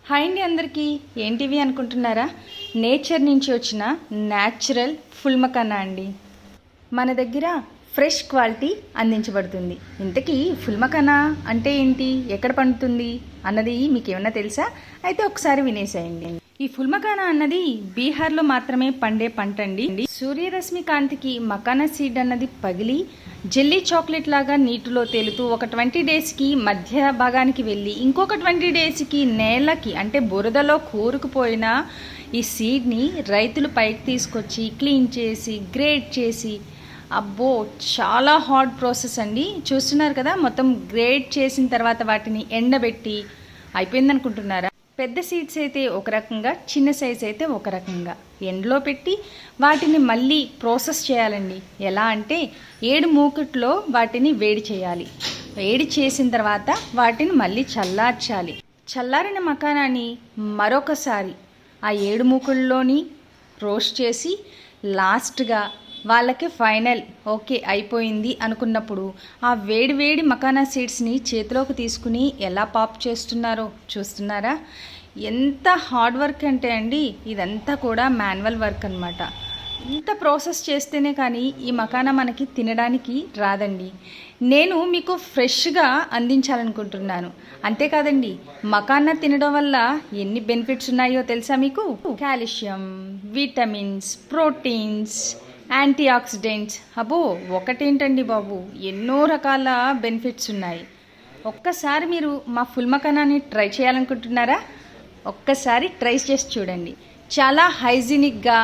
Hi అండి అందరికీ. ఏంటివి అనుకుంటున్నారా? నేచర్ నుంచి వచ్చిన న్యాచురల్ ఫుల్ మకానా అండి. మన దగ్గర ఫ్రెష్ క్వాలిటీ అందించబడుతుంది. ఇంతకీ ఫుల్ మకానా అంటే ఏంటి, ఎక్కడ పండుతుంది అన్నది మీకు ఏమన్నా తెలుసా? అయితే ఒకసారి వినేసేయండి. ఈ ఫుల్ మకానా అన్నది బీహార్లో మాత్రమే పండే పంట అండి. సూర్యరశ్మి కాంతికి మకానా సీడ్ అన్నది పగిలి జెల్లీ చాక్లెట్ లాగా నీటిలో తేలుతూ ఒక 20 డేస్కి మధ్య భాగానికి వెళ్ళి ఇంకొక 20 డేస్కి నేలకి అంటే బురదలో కూరుకుపోయిన ఈ సీడ్ని రైతులు పైకి తీసుకొచ్చి క్లీన్ చేసి గ్రేడ్ చేసి, అబ్బో చాలా హార్డ్ ప్రాసెస్ అండి. చూస్తున్నారు కదా, మొత్తం గ్రేడ్ చేసిన తర్వాత వాటిని ఎండబెట్టి అయిపోయిందనుకుంటున్నారా? పెద్ద సీడ్స్ అయితే ఒక రకంగా, చిన్న సైజ్ అయితే ఒక రకంగా ఎండలో పెట్టి వాటిని మళ్ళీ ప్రాసెస్ చేయాలండి. ఎలా అంటే 7 మూకుట్లో వాటిని వేడి చేయాలి. వేడి చేసిన తర్వాత వాటిని మళ్ళీ చల్లార్చాలి. చల్లారిన మకానాన్ని మరొకసారి ఆ 7 మూకుల్లోని రోస్ట్ చేసి లాస్ట్గా వాళ్ళకి ఫైనల్ ఓకే అయిపోయింది అనుకున్నప్పుడు ఆ వేడి వేడి మకానా సీడ్స్ని చేతిలోకి తీసుకుని ఎలా పాప్ చేస్తున్నారో చూస్తున్నారా? ఎంత హార్డ్ వర్క్ అంటే అండి, ఇదంతా కూడా మాన్యువల్ వర్క్ అనమాట. ఇంత ప్రాసెస్ చేస్తేనే కానీ ఈ మకానా మనకి తినడానికి రాదండి. నేను మీకు ఫ్రెష్గా అందించాలనుకుంటున్నాను. అంతేకాదండి, మకానా తినడం వల్ల ఎన్ని బెనిఫిట్స్ ఉన్నాయో తెలుసా మీకు? Calcium, vitamins, proteins, antioxidants, అబ్బో ఒకటేంటండి బాబు, ఎన్నో రకాల బెనిఫిట్స్ ఉన్నాయి. ఒక్కసారి మీరు మా ఫుల్ మకానాని ట్రై చేయాలనుకుంటున్నారా? ఒక్కసారి ట్రై చేసి చూడండి. చాలా హైజీనిక్గా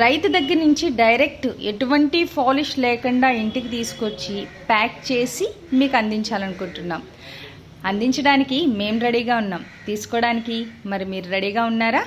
రైతు దగ్గర నుంచి డైరెక్ట్ ఎటువంటి పాలిష్ లేకుండా ఇంటికి తీసుకొచ్చి ప్యాక్ చేసి మీకు అందించాలనుకుంటున్నాం. అందించడానికి మేము రెడీగా ఉన్నాం, తీసుకోవడానికి మరి మీరు రెడీగా ఉన్నారా?